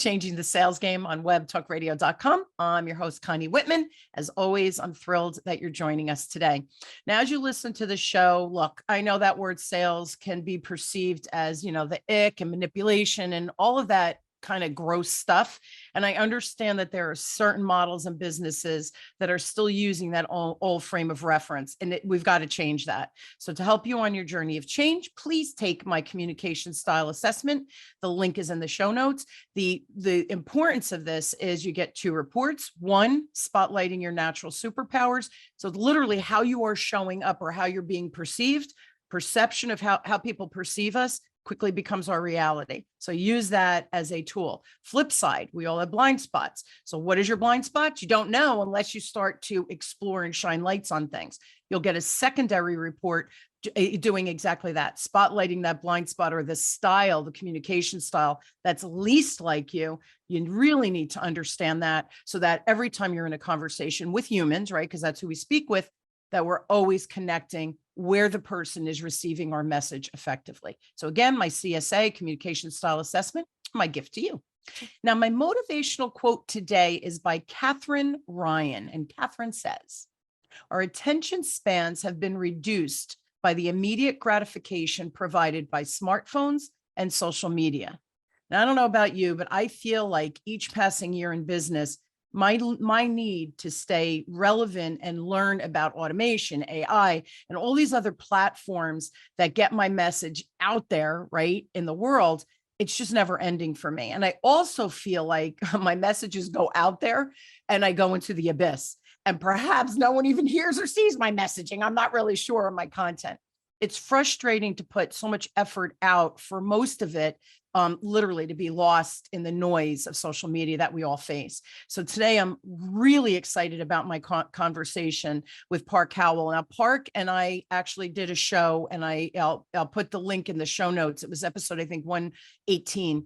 Changing the Sales Game on webtalkradio.com. I'm your host, Connie Whitman. As always, I'm thrilled that you're joining us today. Now, as you listen to the show, look, I know that word sales can be perceived as, the ick and manipulation and all of that kind of gross stuff. And I understand that there are certain models and businesses that are still using that old frame of reference, and we've got to change that. So to help you on your journey of change, please take my communication style assessment. The link is in the show notes. The importance of this is you get 2 reports. One, spotlighting your natural superpowers. So literally how you are showing up or how you're being perceived. Perception of how people perceive us quickly becomes our reality. So use that as a tool. Flip side, we all have blind spots. So what is your blind spot? You don't know unless you start to explore and shine lights on things. You'll get a secondary report doing exactly that, spotlighting that blind spot or the style, the communication style that's least like you. You really need to understand that so that every time you're in a conversation with humans, right, because that's who we speak with, that we're always connecting where the person is receiving our message effectively. So again, my CSA, communication style assessment, my gift to you. Now, my motivational quote today is by Catherine Ryan. And Catherine says, our attention spans have been reduced by the immediate gratification provided by smartphones and social media. Now, I don't know about you, but I feel like each passing year in business, my need to stay relevant and learn about automation, AI, and all these other platforms that get my message out there, right, in the world, it's just never ending for me. And I also feel like my messages go out there and I go into the abyss. And perhaps no one even hears or sees my messaging. I'm not really sure of my content. It's frustrating to put so much effort out for most of it, literally to be lost in the noise of social media that we all face. So today I'm really excited about my conversation with Park Howell. Now, Park and I actually did a show, and I'll put the link in the show notes. It was episode, I think, 118.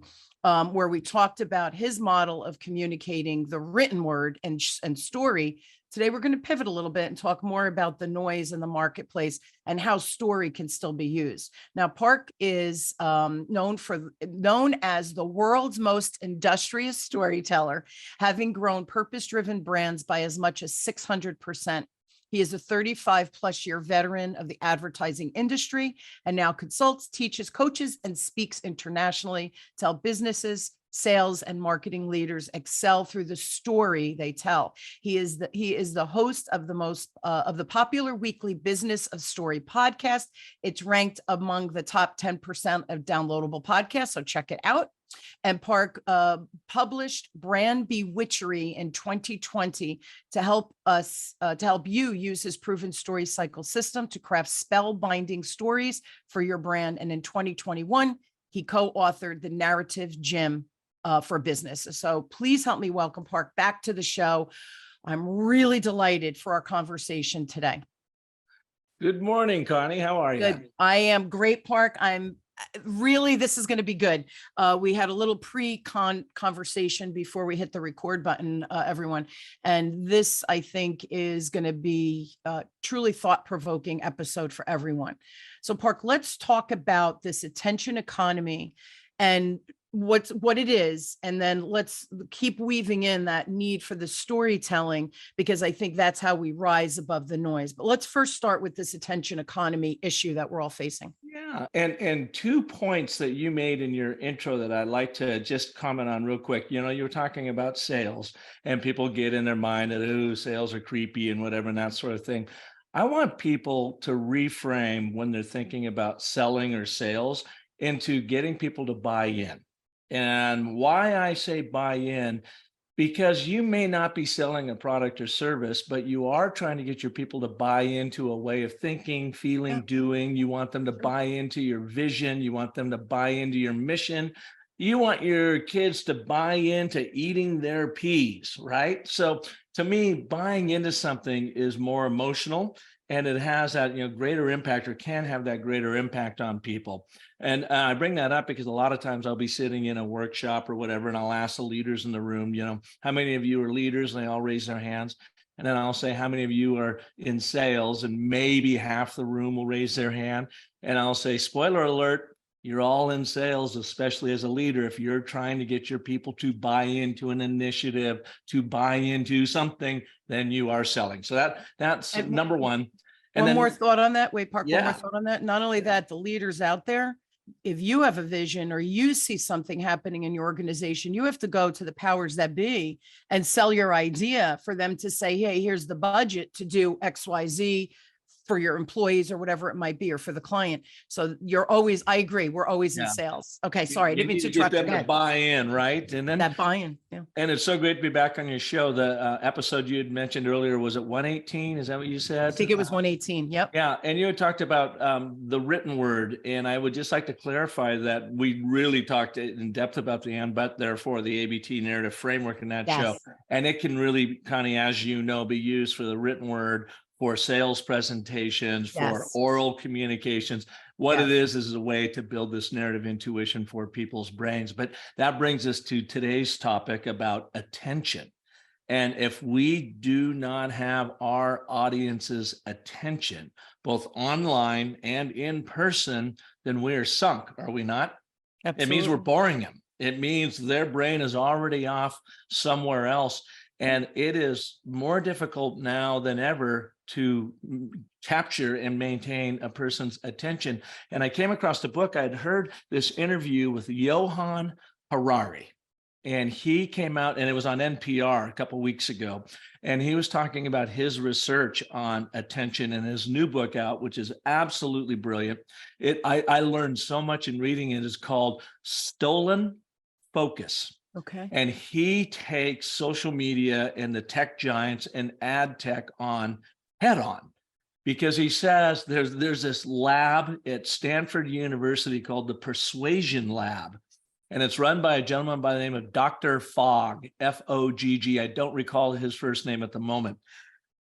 Where we talked about his model of communicating the written word and story. Today, we're going to pivot a little bit and talk more about the noise in the marketplace and how story can still be used. Now, Park is known as the world's most industrious storyteller, having grown purpose-driven brands by as much as 600%. He is a 35-plus-year veteran of the advertising industry and now consults, teaches, coaches, and speaks internationally to help businesses, sales, and marketing leaders excel through the story they tell. He is the host of the popular weekly Business of Story podcast. It's ranked among the top 10% of downloadable podcasts, so check it out. And Park published Brand Bewitchery in 2020 to help you use his proven story cycle system to craft spellbinding stories for your brand. And in 2021, he co-authored The Narrative Gym for business. So please help me welcome Park back to the show. I'm really delighted for our conversation today. Good morning, Connie. How are you? Good. I am great, Park. This is going to be good. We had a little conversation before we hit the record button, everyone. And this, I think, is going to be a truly thought-provoking episode for everyone. So, Park, let's talk about this attention economy and what it is, and then let's keep weaving in that need for the storytelling, because I think that's how we rise above the noise. But let's first start with this attention economy issue that we're all facing. Yeah, and 2 points that you made in your intro that I'd like to just comment on real quick. You were talking about sales, and people get in their mind that, sales are creepy and whatever, and that sort of thing. I want people to reframe when they're thinking about selling or sales into getting people to buy in. And why I say buy in, because you may not be selling a product or service, but you are trying to get your people to buy into a way of thinking, feeling, doing. You want them to buy into your vision. You want them to buy into your mission. You want your kids to buy into eating their peas, right? So to me, buying into something is more emotional, and it has that greater impact, or can have that greater impact on people. And I bring that up because a lot of times I'll be sitting in a workshop or whatever, and I'll ask the leaders in the room, how many of you are leaders? And they all raise their hands. And then I'll say, how many of you are in sales? And maybe half the room will raise their hand. And I'll say, spoiler alert, you're all in sales, especially as a leader. If you're trying to get your people to buy into an initiative, to buy into something, then you are selling. So that's And number one. And one then, more thought on that. Wait, Park, one more yeah, thought on that. Not only that, the leaders out there, if you have a vision or you see something happening in your organization, you have to go to the powers that be and sell your idea for them to say, hey, here's the budget to do XYZ for your employees or whatever it might be, or for the client. So you're always, I agree, we're always in yeah. sales. Okay, sorry, I You didn't mean need to to get interrupt you. them Go to ahead. buy in, right? And then That buy-in. Yeah. and it's so great to be back on your show. The episode you had mentioned earlier, was it 118? Is that what you I said? think it was 118. Yep. Yeah, and you had talked about the written word, and I would just like to clarify that we really talked in depth about the and but therefore the ABT narrative framework in that show, Yes. and it can really, Connie, as you know, be used for the written word, for sales presentations, for Yes. oral communications. What it Yes. is a way to build this narrative intuition for people's brains. But that brings us to today's topic about attention. And if we do not have our audience's attention, both online and in person, then we are sunk, are we not? It means we're Absolutely. boring them. It means their brain is already off somewhere else. And it is more difficult now than ever to capture and maintain a person's attention. And I came across the book. I'd heard this interview with Johan Harari. And he came out, and it was on NPR a couple of weeks ago, and he was talking about his research on attention and his new book out, which is absolutely brilliant. I learned so much in reading it. It's called Stolen Focus. Okay. And he takes social media and the tech giants and ad tech on head on, because he says there's this lab at Stanford University called the Persuasion Lab. And it's run by a gentleman by the name of Dr. Fogg, Fogg. I don't recall his first name at the moment,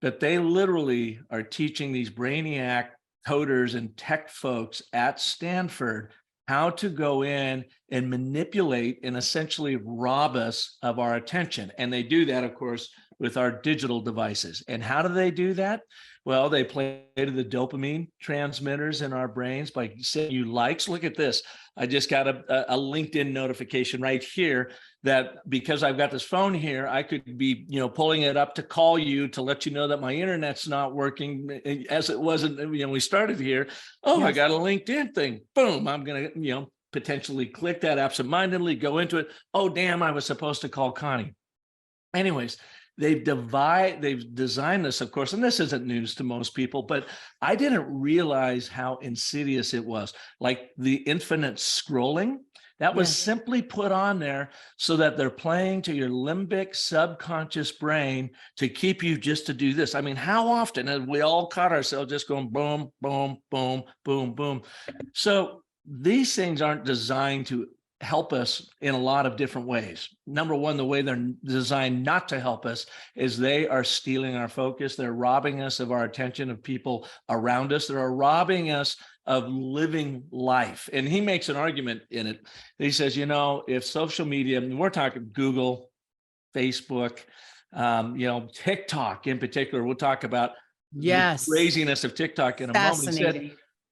but they literally are teaching these brainiac coders and tech folks at Stanford how to go in and manipulate and essentially rob us of our attention. And they do that, of course, with our digital devices. And how do they do that? Well, they play to the dopamine transmitters in our brains by sending you likes. Look at this. I just got a LinkedIn notification right here that because I've got this phone here, I could be, pulling it up to call you to let you know that my internet's not working as it wasn't, we started here. Oh, I Yes. got a LinkedIn thing. Boom. I'm going to, potentially click that absentmindedly, go into it. Oh, damn, I was supposed to call Connie. Anyways, they've designed this, of course, and this isn't news to most people, but I didn't realize how insidious it was. Like the infinite scrolling, that was Yes. simply put on there so that they're playing to your limbic subconscious brain to keep you just to do this. I mean, how often have we all caught ourselves just going boom, boom, boom, boom, boom? So these things aren't designed to help us in a lot of different ways. Number one, the way they're designed not to help us is they are stealing our focus. They're robbing us of our attention, of people around us. They're robbing us of living life. And he makes an argument in it. He says, if social media, and we're talking Google, Facebook, TikTok in particular, we'll talk about Yes. the craziness of TikTok in a moment. He said,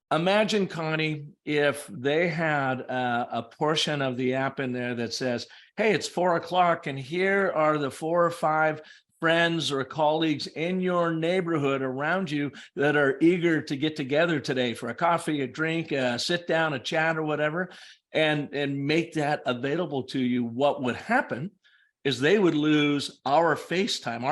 imagine, Connie, if they had a portion of the app in there that says, hey, it's 4:00 and here are the 4 or 5 friends or colleagues in your neighborhood around you that are eager to get together today for a coffee, a drink, a sit down, a chat or whatever, and make that available to you. What would happen is they would lose our FaceTime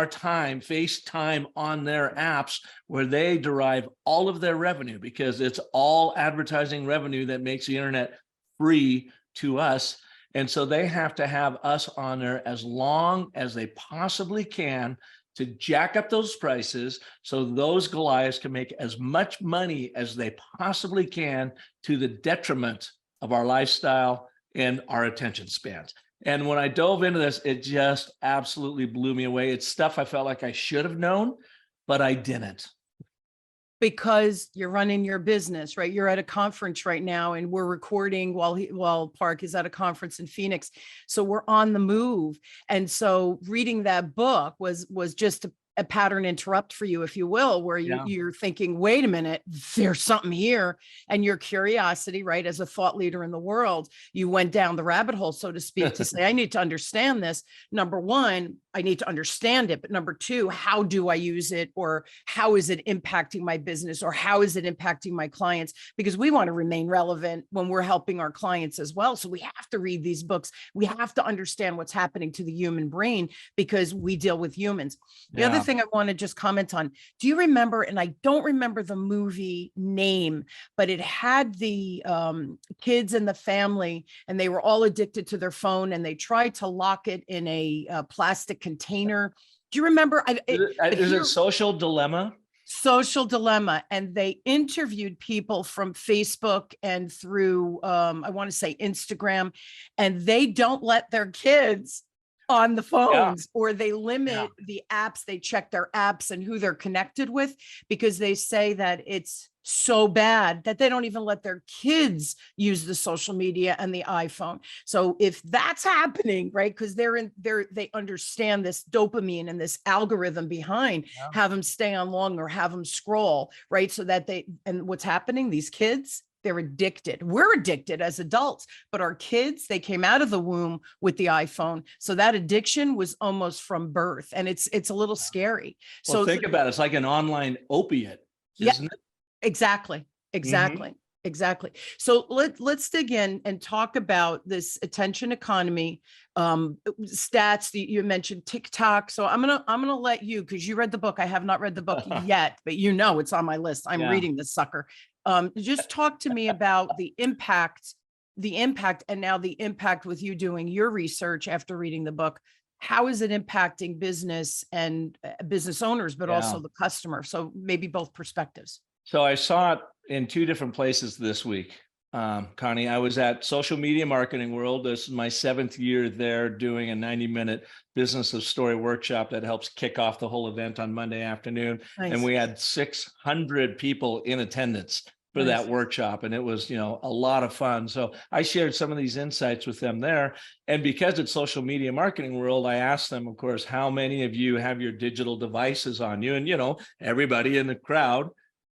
on their apps, where they derive all of their revenue, because it's all advertising revenue that makes the internet free to us. And so they have to have us on there as long as they possibly can to jack up those prices so those Goliaths can make as much money as they possibly can, to the detriment of our lifestyle and our attention spans. And when I dove into this, it just absolutely blew me away. It's stuff I felt like I should have known, but I didn't. Because you're running your business, right? You're at a conference right now, and we're recording while Park is at a conference in Phoenix. So we're on the move. And so reading that book was just a pattern interrupt for you, if you will, where Yeah. you're thinking, wait a minute, there's something here. And your curiosity, right, as a thought leader in the world, you went down the rabbit hole, so to speak, to say, I need to understand this. Number one, I need to understand it. But number two, how do I use it? Or how is it impacting my business? Or how is it impacting my clients? Because we want to remain relevant when we're helping our clients as well. So we have to read these books. We have to understand what's happening to the human brain because we deal with humans. The other thing I want to just comment on, do you remember, and I don't remember the movie name, but it had the kids and the family, and they were all addicted to their phone, and they tried to lock it in a plastic container. Do you remember? Is it Social Dilemma? Social Dilemma, and they interviewed people from Facebook and through I want to say Instagram, and they don't let their kids on the phones, or they limit the apps, they check their apps and who they're connected with, because they say that it's so bad that they don't even let their kids use the social media and the iPhone. So if that's happening, right, because they understand this dopamine and this algorithm behind, have them stay on longer, have them scroll, right, so that and what's happening, these kids, they're addicted. We're addicted as adults, but our kids, they came out of the womb with the iPhone. So that addiction was almost from birth, and it's a little scary. Well, so think about it. It's like an online opiate, isn't it? Exactly. Exactly. So let's dig in and talk about this attention economy stats that you mentioned, TikTok. So I'm gonna let you, because you read the book. I have not read the book yet, but it's on my list. I'm reading this sucker. Just talk to me about the impact, and now the impact with you doing your research after reading the book. How is it impacting business and business owners, but also the customer? So maybe both perspectives. So I saw it in two different places this week, Connie. I was at Social Media Marketing World. This is my 7th year there, doing a 90-minute Business of Story workshop that helps kick off the whole event on Monday afternoon. Nice. And we had 600 people in attendance for that workshop. And it was, a lot of fun. So I shared some of these insights with them there. And because it's Social Media Marketing World, I asked them, of course, how many of you have your digital devices on you? And, everybody in the crowd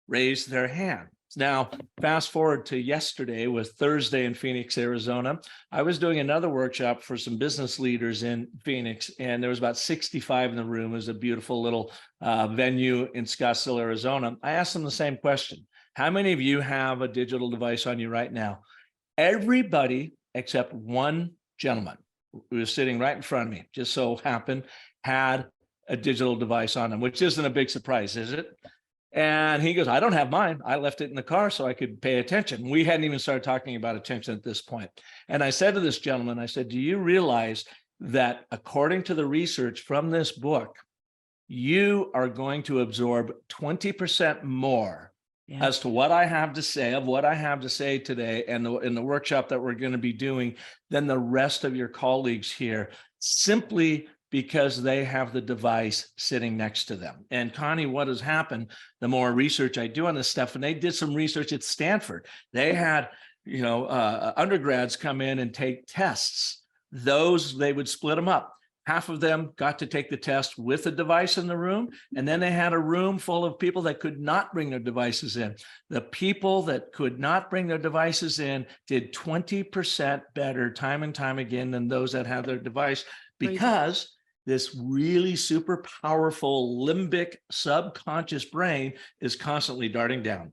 raised their hand. Now, fast forward to yesterday, was Thursday in Phoenix, Arizona. I was doing another workshop for some business leaders in Phoenix, and there was about 65 in the room. It was a beautiful little venue in Scottsdale, Arizona. I asked them the same question. How many of you have a digital device on you right now? Everybody except one gentleman who was sitting right in front of me, just so happened, had a digital device on him, which isn't a big surprise, is it? And he goes, I don't have mine. I left it in the car so I could pay attention. We hadn't even started talking about attention at this point. And I said to this gentleman, I said, do you realize that according to the research from this book, you are going to absorb 20% more as to what I have to say, today and in the workshop that we're going to be doing than the rest of your colleagues here, simply because they have the device sitting next to them. And Connie, what has happened, the more research I do on this stuff, and they did some research at Stanford, they had, undergrads come in and take tests. Those, they would split them up. Half of them got to take the test with a device in the room, and then they had a room full of people that could not bring their devices in. The people that could not bring their devices in did 20% better time and time again than those that had their device, because this really super powerful limbic subconscious brain is constantly darting down.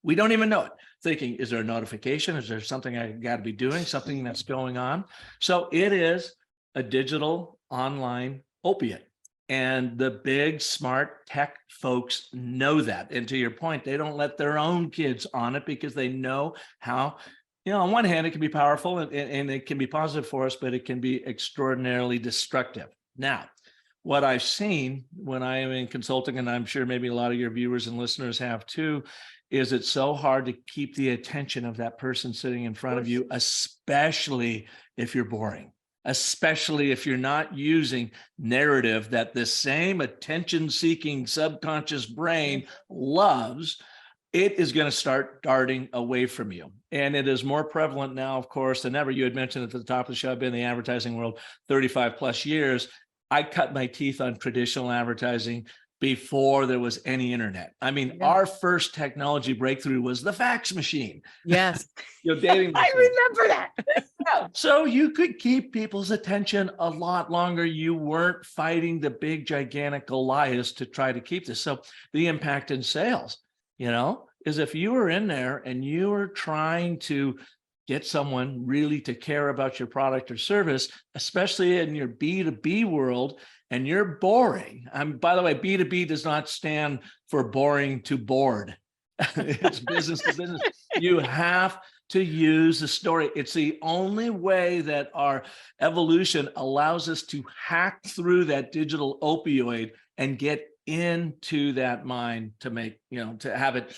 We don't even know it. Thinking, is there a notification? Is there something I got to be doing? Something that's going on? So it is a digital online opiate. And the big smart tech folks know that. And to your point, they don't let their own kids on it because they know how, on one hand, it can be powerful and it can be positive for us, but it can be extraordinarily destructive. Now, what I've seen when I am in consulting, and I'm sure maybe a lot of your viewers and listeners have too, is it's so hard to keep the attention of that person sitting in front of you, especially if you're boring. Especially if you're not using narrative that the same attention-seeking subconscious brain loves, it is going to start darting away from you. And it is more prevalent now, of course, than ever. You had mentioned at the top of the show, I've been in the advertising world 35 plus years. I cut my teeth on traditional advertising before there was any internet. I mean, Yeah. our first technology breakthrough was the fax machine. Yes. Dating I myself. remember that. Yeah. So you could keep people's attention a lot longer. You weren't fighting the big, gigantic Goliaths to try to keep this. So the impact in sales, is if you were in there and you were trying to get someone really to care about your product or service, especially in your B2B world, and you're boring. By the way, B2B does not stand for boring to bored. It's business to business. You have to use the story. It's the only way that our evolution allows us to hack through that digital opioid and get into that mind to make, to have it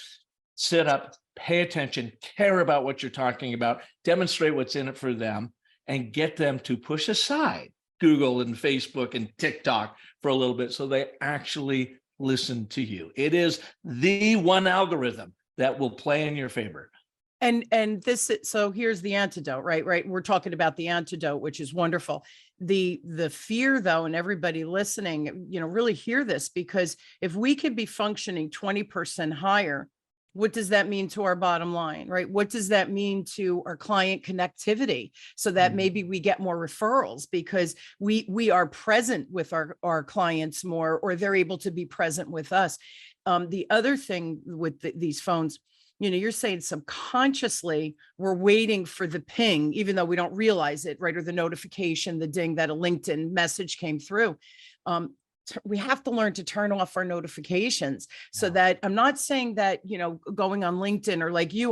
sit up, pay attention, care about what you're talking about, demonstrate what's in it for them, and get them to push aside Google and Facebook and TikTok for a little bit so they actually listen to you. It is the one algorithm that will play in your favor. And this, so here's the antidote, right? We're talking about the antidote, which is wonderful. The fear though, and everybody listening, really hear this, because if we could be functioning 20% higher, what does that mean to our bottom line, right? What does that mean to our client connectivity, so that maybe we get more referrals because we are present with our clients more, or they're able to be present with us. The other thing with these phones, you're saying subconsciously we're waiting for the ping, even though we don't realize it, right? Or the notification, the ding that a LinkedIn message came through. We have to learn to turn off our notifications, so that I'm not saying that, going on LinkedIn, or like you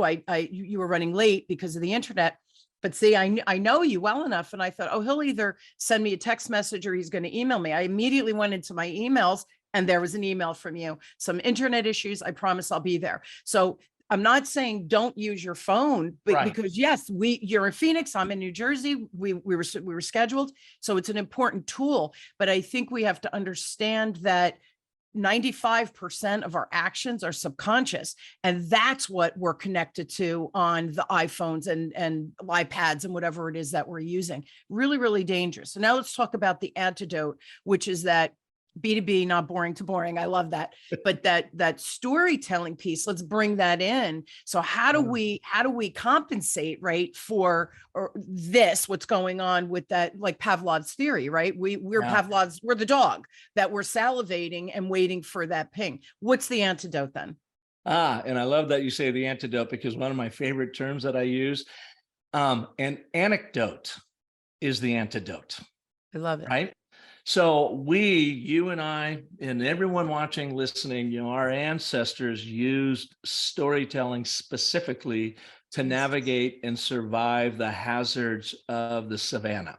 were running late because of the internet. But see, I know you well enough. And I thought, oh, he'll either send me a text message or he's going to email me. I immediately went into my emails and there was an email from you. Some internet issues. I promise I'll be there. So I'm not saying don't use your phone, but Right. because yes, you're in Phoenix, I'm in New Jersey. We were scheduled. So it's an important tool, but I think we have to understand that 95% of our actions are subconscious. And that's what we're connected to on the iPhones and iPads and whatever it is that we're using. Really, really dangerous. So now let's talk about the antidote, which is that B2B, not boring to boring. I love that. But that storytelling piece, let's bring that in. So how do we compensate, right, for what's going on with that, like Pavlov's theory, right? We're Pavlov's, we're the dog that we're salivating and waiting for that ping. What's the antidote then? And I love that you say the antidote, because one of my favorite terms that I use, an anecdote is the antidote. I love it. Right? So you and I, and everyone watching, listening, our ancestors used storytelling specifically to navigate and survive the hazards of the savannah.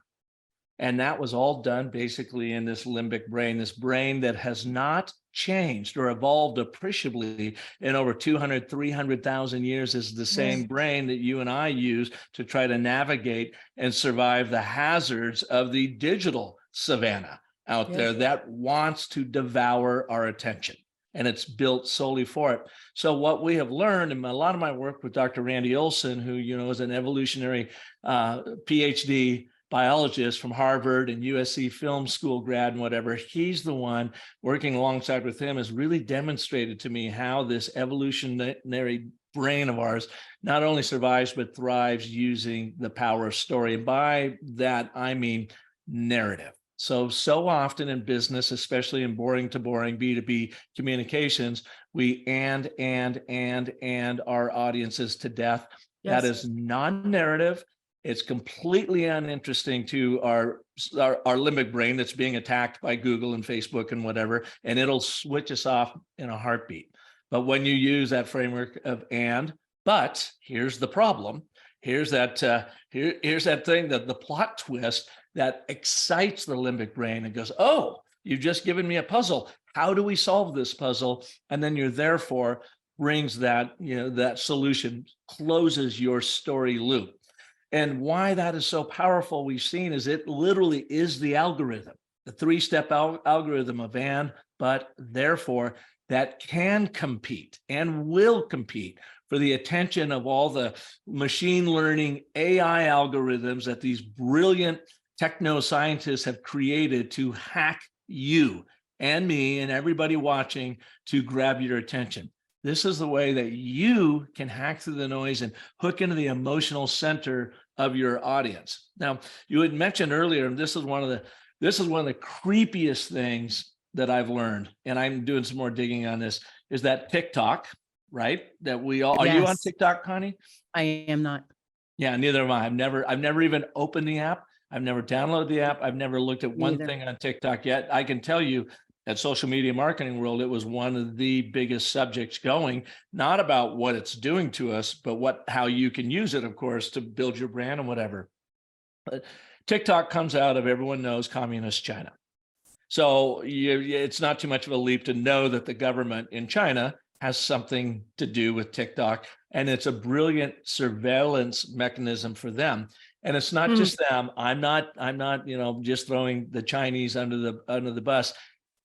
And that was all done basically in this limbic brain, this brain that has not changed or evolved appreciably in over 200, 300,000 years, is the same brain that you and I use to try to navigate and survive the hazards of the digital savannah out there that wants to devour our attention. And it's built solely for it. So what we have learned in a lot of my work with Dr. Randy Olson, who, is an evolutionary PhD biologist from Harvard and USC Film School grad and whatever, he's the one working alongside with him has really demonstrated to me how this evolutionary brain of ours not only survives, but thrives using the power of story. And by that, I mean narrative. So often in business, especially in boring to boring B2B communications, we and our audiences to death. Yes. That is non-narrative. It's completely uninteresting to our limbic brain that's being attacked by Google and Facebook and whatever, and it'll switch us off in a heartbeat. But when you use that framework of but here's the problem. Here's that thing, that the plot twist that excites the limbic brain and goes, oh, you've just given me a puzzle. How do we solve this puzzle? And then you're therefore brings that, that solution, closes your story loop. And why that is so powerful, we've seen, is it literally is the algorithm, the three-step algorithm of but, therefore, that can compete and will compete for the attention of all the machine learning AI algorithms that these brilliant techno scientists have created to hack you and me and everybody watching to grab your attention. This is the way that you can hack through the noise and hook into the emotional center of your audience. Now, you had mentioned earlier, and this is one of the creepiest things that I've learned, and I'm doing some more digging on this, is that TikTok, right? That we all, are you on Yes, TikTok, Connie? I am not. Yeah, neither am I. I've never even opened the app. I've never downloaded the app. I've never looked at one Neither. thing on TikTok yet. I can tell you at social media marketing world, it was one of the biggest subjects going, not about what it's doing to us, but how you can use it, of course, to build your brand and whatever. But TikTok comes out of, everyone knows, communist China. So it's not too much of a leap to know that the government in China has something to do with TikTok, and it's a brilliant surveillance mechanism for them. And it's not just them. I'm not, just throwing the Chinese under the bus.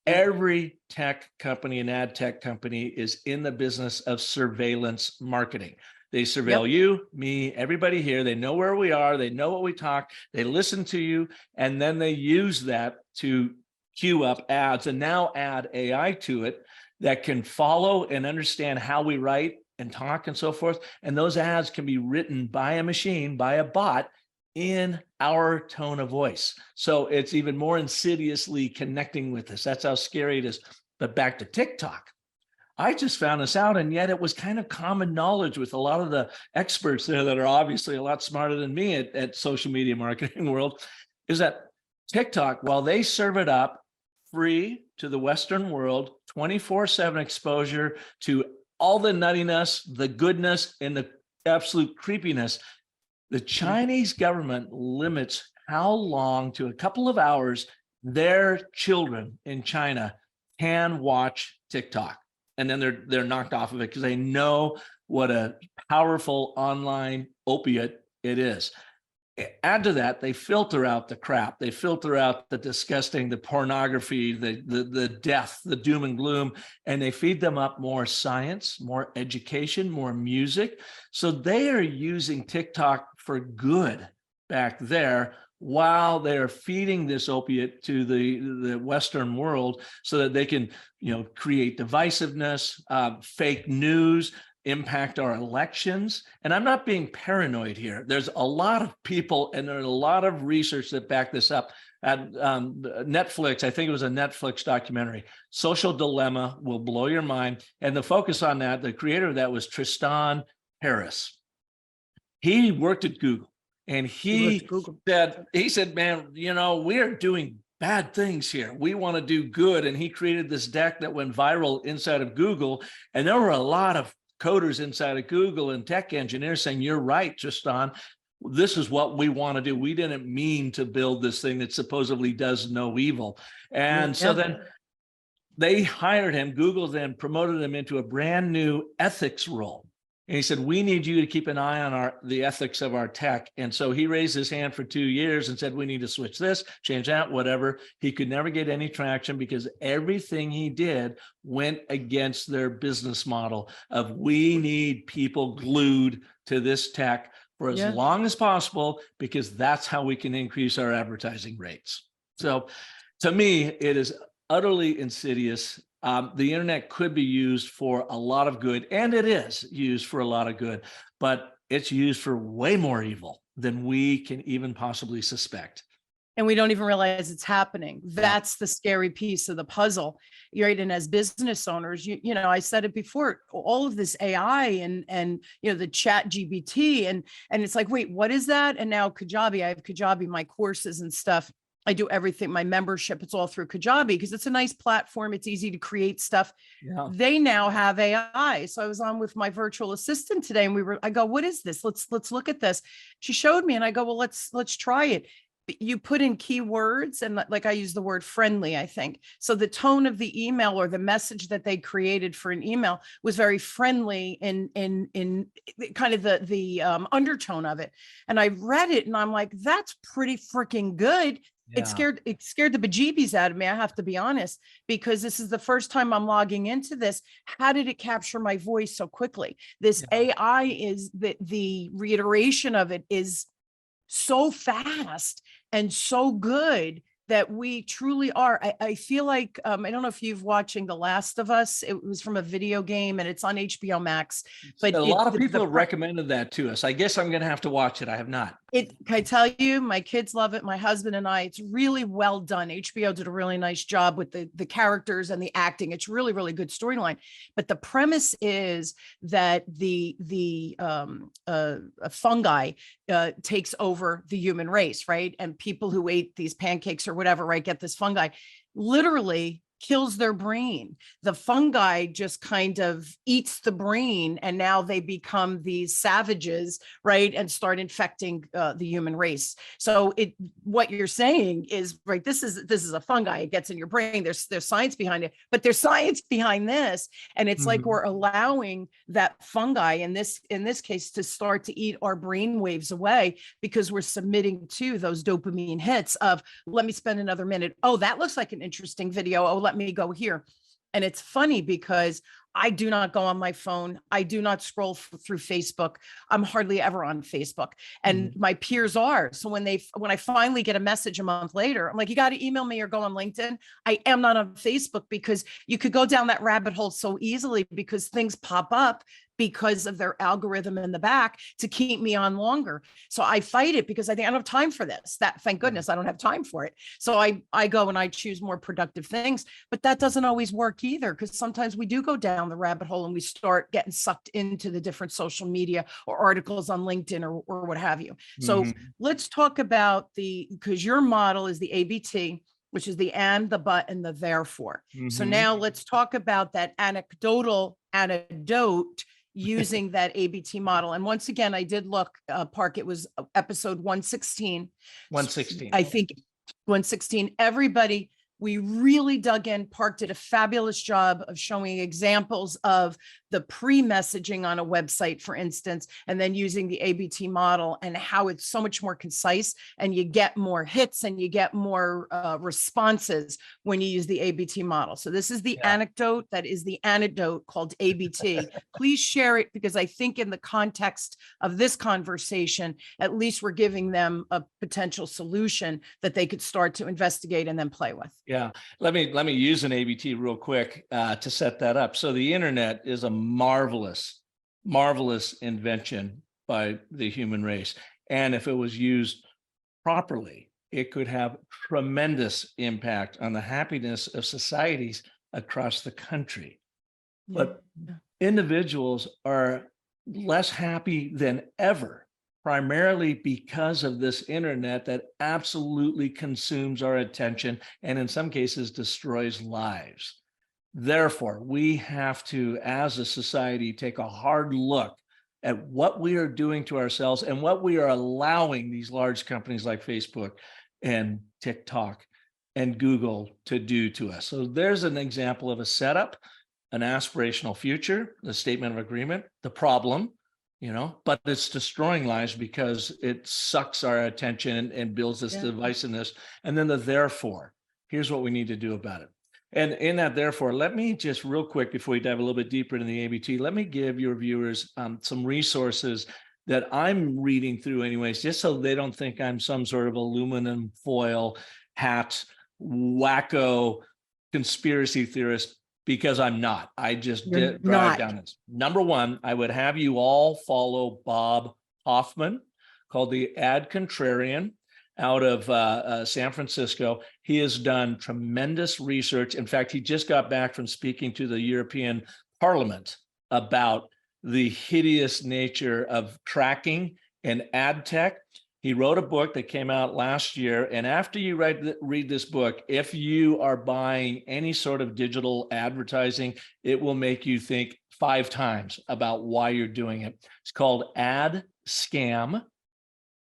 Every tech company and ad tech company is in the business of surveillance marketing. They surveil you, me, everybody here. They know where we are. They know what we talk. They listen to you, and then they use that to queue up ads and now add AI to it that can follow and understand how we write and talk and so forth. And those ads can be written by a machine, by a bot, in our tone of voice. So it's even more insidiously connecting with us. That's how scary it is. But back to TikTok. I just found this out, and yet it was kind of common knowledge with a lot of the experts there that are obviously a lot smarter than me at social media marketing world, is that TikTok, while they serve it up free to the Western world, 24/7 exposure to all the nuttiness, the goodness, and the absolute creepiness, the Chinese government limits how long, to a couple of hours, their children in China can watch TikTok. And then they're knocked off of it because they know what a powerful online opiate it is. Add to that, they filter out the crap. They filter out the disgusting, the pornography, the death, the doom and gloom, and they feed them up more science, more education, more music. So they are using TikTok for good back there, while they're feeding this opiate to the Western world so that they can, create divisiveness, fake news, impact our elections. And I'm not being paranoid here. There's a lot of people and there's a lot of research that back this up. At Netflix, I think it was a Netflix documentary, Social Dilemma, will blow your mind. And the focus on that, the creator of that was Tristan Harris. He worked at Google. And he said, man, we're doing bad things here. We want to do good. And he created this deck that went viral inside of Google. And there were a lot of coders inside of Google and tech engineers saying, you're right, Tristan, this is what we want to do. We didn't mean to build this thing that supposedly does no evil. And so then they hired him. Google then promoted him into a brand new ethics role. And he said, we need you to keep an eye on the ethics of our tech. And so he raised his hand for 2 years and said, we need to switch this, change that, whatever. He could never get any traction because everything he did went against their business model of, we need people glued to this tech for as long as possible, because that's how we can increase our advertising rates. So to me, it is utterly insidious. The internet could be used for a lot of good, and it is used for a lot of good, but it's used for way more evil than we can even possibly suspect. And we don't even realize it's happening. That's the scary piece of the puzzle. Right. And as business owners, I said it before, all of this AI and the chat GBT and it's like, wait, what is that? And now Kajabi, I have Kajabi, my courses and stuff. I do everything, my membership, it's all through Kajabi because it's a nice platform. It's easy to create stuff. Yeah. They now have AI. So I was on with my virtual assistant today and I go, what is this? Let's look at this. She showed me and I go, well, let's try it. You put in keywords and like I use the word friendly, I think. So the tone of the email or the message that they created for an email was very friendly in kind of the undertone of it. And I read it and I'm like, that's pretty freaking good. Yeah. It scared the bejeebies out of me. I have to be honest, because this is the first time I'm logging into this. How did it capture my voice so quickly? This AI is the reiteration of it is so fast and so good that we truly are. I feel like, I don't know if you've watching The Last of Us. It was from a video game and it's on HBO Max, but A lot of people have recommended that to us. I guess I'm going to have to watch it. I have not. Can I tell you, my kids love it. My husband and I, it's really well done. HBO did a really nice job with the characters and the acting. It's really, really good storyline. But the premise is that the fungi takes over the human race, right? And people who ate these pancakes or whatever, right, get this fungi, literally kills their brain. The fungi just kind of eats the brain, and now they become these savages, right, and start infecting the human race. So what you're saying is, right, this is a fungi. It gets in your brain. There's science behind it, but there's science behind this, and it's like we're allowing that fungi in this case to start to eat our brain waves away because we're submitting to those dopamine hits of, let me spend another minute. Oh, that looks like an interesting video. Oh, let me go here. And it's funny because I do not go on my phone. I do not scroll through Facebook. I'm hardly ever on Facebook, and my peers are. So when I finally get a message a month later, I'm like, you got to email me or go on LinkedIn. I am not on Facebook because you could go down that rabbit hole so easily because things pop up because of their algorithm in the back to keep me on longer. So I fight it because I think I don't have time for this. Thank goodness I don't have time for it. So I go and I choose more productive things, but that doesn't always work either, because sometimes we do go down the rabbit hole and we start getting sucked into the different social media or articles on LinkedIn or what have you. So let's talk about because your model is the ABT, which is the and, the but, and the therefore. So now let's talk about that anecdote using that ABT model. And once again, I did look, Park, it was episode 116. 116. I think 116. Everybody, we really dug in. Park did a fabulous job of showing examples of the pre-messaging on a website, for instance, and then using the ABT model and how it's so much more concise, and you get more hits and you get more responses when you use the ABT model. So this is the anecdote that is the antidote called ABT. Please share it, because I think in the context of this conversation, at least we're giving them a potential solution that they could start to investigate and then play with. Yeah, let me use an ABT real quick to set that up. So the internet is a marvelous invention by the human race, and if it was used properly, it could have tremendous impact on the happiness of societies across the country. But individuals are less happy than ever, primarily because of this internet that absolutely consumes our attention and in some cases destroys lives. Therefore, we have to, as a society, take a hard look at what we are doing to ourselves and what we are allowing these large companies like Facebook and TikTok and Google to do to us. So there's an example of a setup, an aspirational future, the statement of agreement, the problem, but it's destroying lives because it sucks our attention and builds this divisiveness. And then the therefore, here's what we need to do about it. And in that, therefore, let me just real quick, before we dive a little bit deeper into the ABT, let me give your viewers some resources that I'm reading through anyways, just so they don't think I'm some sort of aluminum foil hat, wacko conspiracy theorist, because I'm not. I just did drive down this. Number one, I would have you all follow Bob Hoffman, called the Ad Contrarian, out of San Francisco. He has done tremendous research. In fact, he just got back from speaking to the European Parliament about the hideous nature of tracking and ad tech. He wrote a book that came out last year. And after you read this book, if you are buying any sort of digital advertising, it will make you think 5 times about why you're doing it. It's called Ad Scam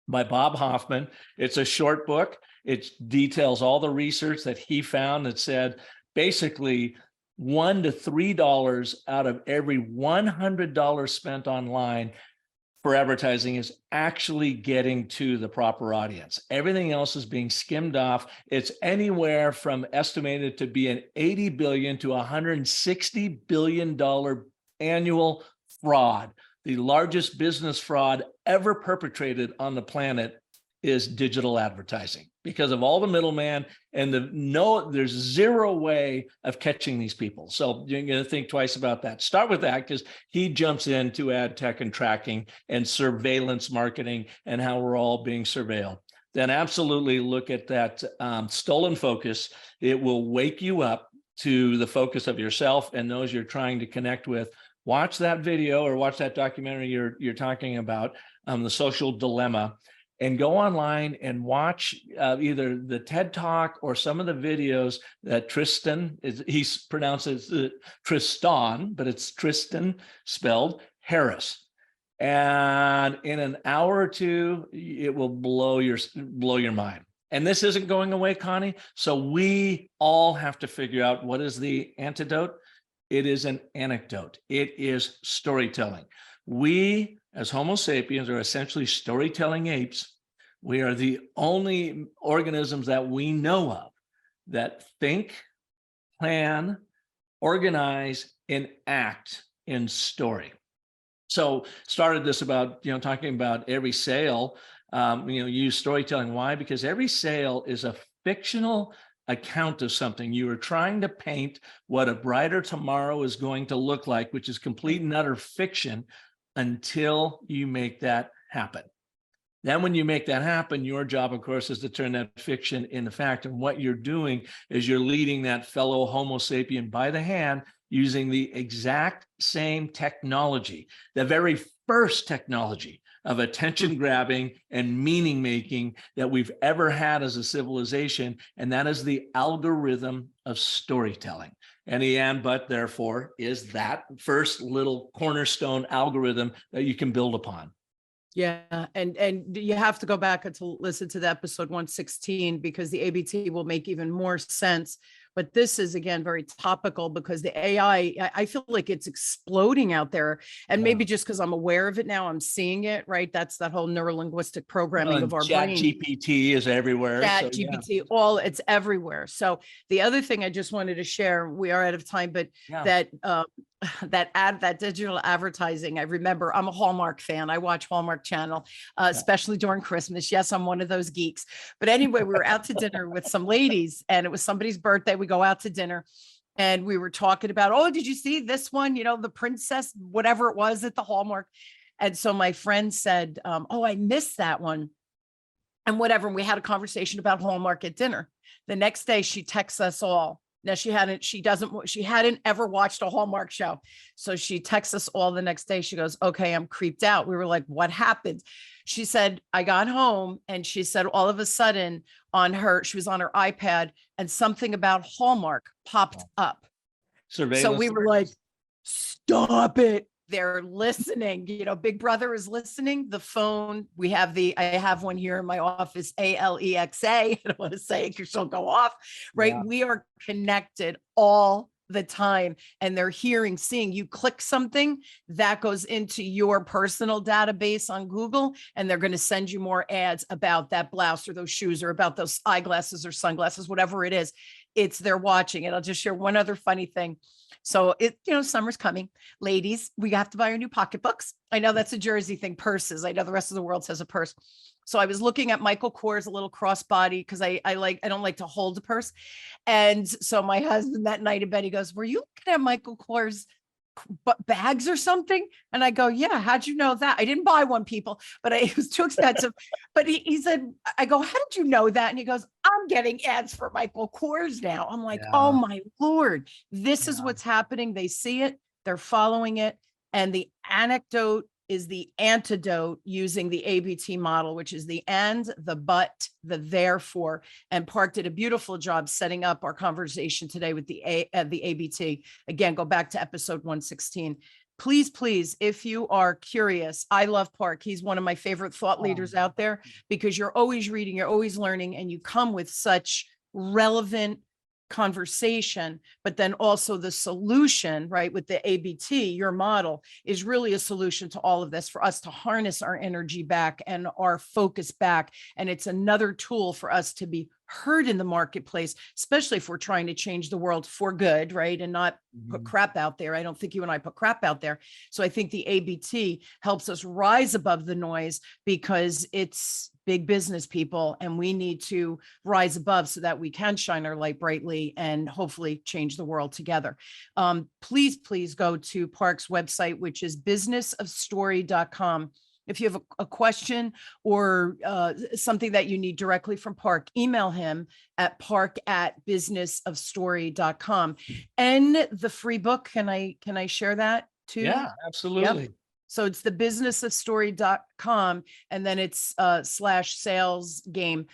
by Bob Hoffman. It's a short book. It details all the research that he found that said basically $1 to $3 out of every $100 spent online for advertising is actually getting to the proper audience. Everything else is being skimmed off. It's anywhere from estimated to be an $80 billion to $160 billion annual fraud. The largest business fraud ever perpetrated on the planet is digital advertising because of all the middleman and there's zero way of catching these people. So you're going to think twice about that. Start with that because he jumps into ad tech and tracking and surveillance marketing and how we're all being surveilled. Then absolutely look at that stolen focus. It will wake you up to the focus of yourself and those you're trying to connect with. Watch that video or watch that documentary you're talking about, The Social Dilemma, and go online and watch either the TED Talk or some of the videos that Tristan, he pronounces Tristan, but it's Tristan spelled Harris. And in an hour or two, it will blow your mind. And this isn't going away, Connie. So we all have to figure out what is the antidote. It is an anecdote. It is storytelling. We, as Homo sapiens, are essentially storytelling apes. We are the only organisms that we know of that think, plan, organize, and act in story. So started this about, talking about every sale, use storytelling. Why? Because every sale is a fictional account of something. You are trying to paint what a brighter tomorrow is going to look like, which is complete and utter fiction until you make that happen. Then when you make that happen, your job, of course, is to turn that fiction into fact. And what you're doing is you're leading that fellow Homo sapien by the hand using the exact same technology, the very first technology of attention grabbing and meaning making that we've ever had as a civilization. And that is the algorithm of storytelling. But therefore is that first little cornerstone algorithm that you can build upon. Yeah. And you have to go back and to listen to the episode 116 because the ABT will make even more sense. But this is, again, very topical because the AI, I feel like it's exploding out there. And maybe just because I'm aware of it now, I'm seeing it, right? That's that whole neurolinguistic programming of our brain. GPT is everywhere. Chat GPT, it's everywhere. So the other thing I just wanted to share, we are out of time, but that digital advertising, I remember I'm a Hallmark fan. I watch Hallmark Channel, especially during Christmas. Yes, I'm one of those geeks. But anyway, we were out to dinner with some ladies and it was somebody's birthday. We go out to dinner and we were talking about, oh, did you see this one? The princess, whatever it was at the Hallmark. And so my friend said, oh, I missed that one. And whatever. And we had a conversation about Hallmark at dinner. The next day she texts us all. Now she hadn't ever watched a Hallmark show. So she texts us all the next day. She goes, okay, I'm creeped out. We were like, what happened? She said, I got home and she said, all of a sudden she was on her iPad and something about Hallmark popped up. Surveillance. So we were like, stop it. They're listening, Big Brother is listening. The phone, I have one here in my office, Alexa. I don't want to say it because she'll go off, right? Yeah. We are connected all the time and they're seeing you click something that goes into your personal database on Google and they're going to send you more ads about that blouse or those shoes or about those eyeglasses or sunglasses, whatever it is. They're watching it. I'll just share one other funny thing. So summer's coming. Ladies, we have to buy our new pocketbooks. I know that's a Jersey thing, purses. I know the rest of the world has a purse. So I was looking at Michael Kors, a little crossbody, because I don't like to hold a purse. And so my husband that night in bed, he goes, were you looking at Michael Kors bags or something? And I go, yeah, how'd you know that? I didn't buy one, people, but it was too expensive. But he said, I go, how did you know that? And he goes, I'm getting ads for Michael Kors now. I'm like, oh my Lord, this is what's happening. They see it, they're following it. And the anecdote is the antidote using the ABT model, which is the and, the but, the therefore. And Park did a beautiful job setting up our conversation today with the ABT. Again, go back to episode 116. Please, if you are curious, I love Park. He's one of my favorite thought leaders out there because you're always reading, you're always learning, and you come with such relevant conversation, but then also the solution, right? With the ABT, your model is really a solution to all of this for us to harness our energy back and our focus back. And it's another tool for us to be heard in the marketplace, especially if we're trying to change the world for good, right? And not put crap out there. I don't think you and I put crap out there. So I think the ABT helps us rise above the noise because it's big business people, and we need to rise above so that we can shine our light brightly and hopefully change the world together. Please go to Park's website, which is businessofstory.com. If you have a question or something that you need directly from Park, email him at park@businessofstory.com. And the free book, can I share that too? Yeah, absolutely. Yep. So it's the businessofstory.com, and then it's /sales game.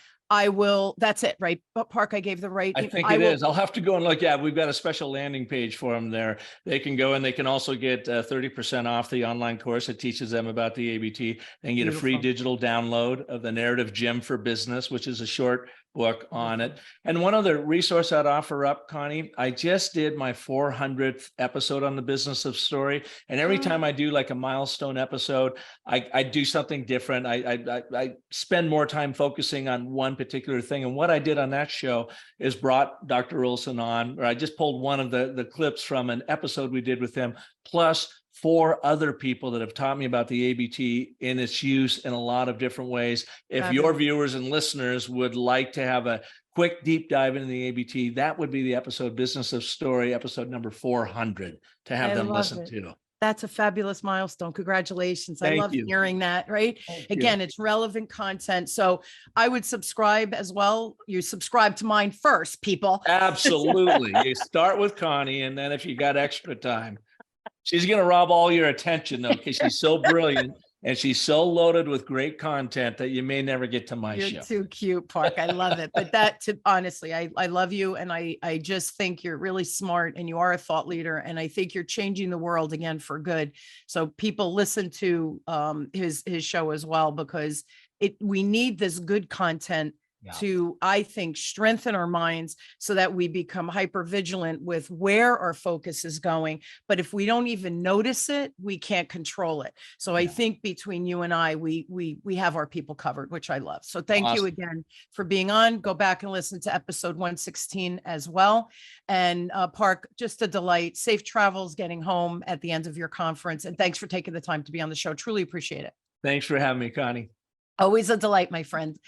That's it, right? But Park, I gave the right. I think it is. I'll have to go and look. Yeah, we've got a special landing page for them there. They can go and they can also get 30% off the online course that teaches them about the ABT. They can get a free digital download of the Narrative Gem for Business, which is a short book on it. And one other resource I'd offer up, Connie, I just did my 400th episode on the Business of Story. And every time I do like a milestone episode, I do something different. I spend more time focusing on one particular thing. And what I did on that show is brought Dr. Olson on, or I just pulled one of the clips from an episode we did with him, plus 4 other people that have taught me about the ABT in its use in a lot of different ways. If your viewers and listeners would like to have a quick deep dive into the ABT, that would be the episode Business of Story, episode number 400, to have them listen to. That's a fabulous milestone. Congratulations. Thank I love you. hearing that, right? Again, it's relevant content. So I would subscribe as well. You subscribe to mine first, people. Absolutely. You start with Connie, and then if you got extra time, she's going to rob all your attention, though, because she's so brilliant and she's so loaded with great content that you may never get to my show. You're too cute, Park. I love it. But honestly, I love you. And I just think you're really smart and you are a thought leader. And I think you're changing the world again for good. So people listen to his show as well, because we need this good content to, I think, strengthen our minds so that we become hyper vigilant with where our focus is going. But if we don't even notice it, we can't control it. So I think between you and I, we have our people covered, which I love. So thank you again for being on. Go back and listen to episode 116 as well. And Park, just a delight. Safe travels getting home at the end of your conference. And thanks for taking the time to be on the show. Truly appreciate it. Thanks for having me, Connie. Always a delight, my friend.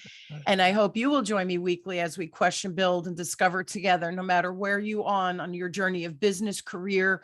And I hope you will join me weekly as we question, build, and discover together, no matter where you are on your journey of business, career,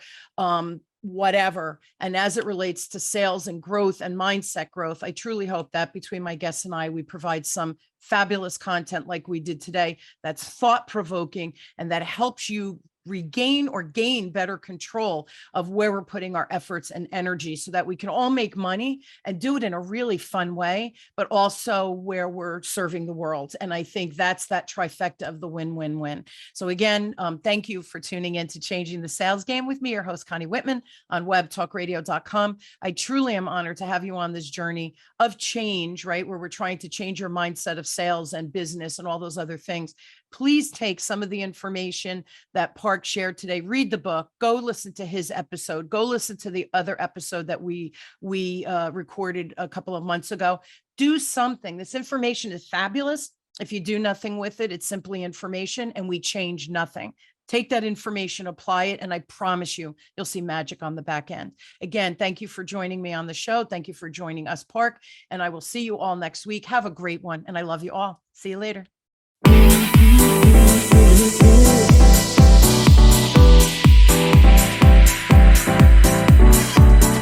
whatever. And as it relates to sales and growth and mindset growth, I truly hope that between my guests and I, we provide some fabulous content like we did today that's thought-provoking and that helps you regain or gain better control of where we're putting our efforts and energy so that we can all make money and do it in a really fun way, but also where we're serving the world. And I think that's that trifecta of the win-win-win. So again, thank you for tuning in to Changing the Sales Game with me, your host, Connie Whitman, on webtalkradio.com. I truly am honored to have you on this journey of change, right? Where we're trying to change your mindset of sales and business and all those other things. Please take some of the information that Park shared today, read the book, go listen to his episode, go listen to the other episode that we recorded a couple of months ago. Do something. This information is fabulous. If you do nothing with it, it's simply information and we change nothing. Take that information, apply it, and I promise you'll see magic on the back end. Again, thank you for joining me on the show. Thank you for joining us, Park, and I will see you all next week. Have a great one, and I love you all. See you later.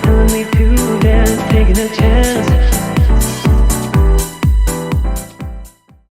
Telling me to dance, taking a chance.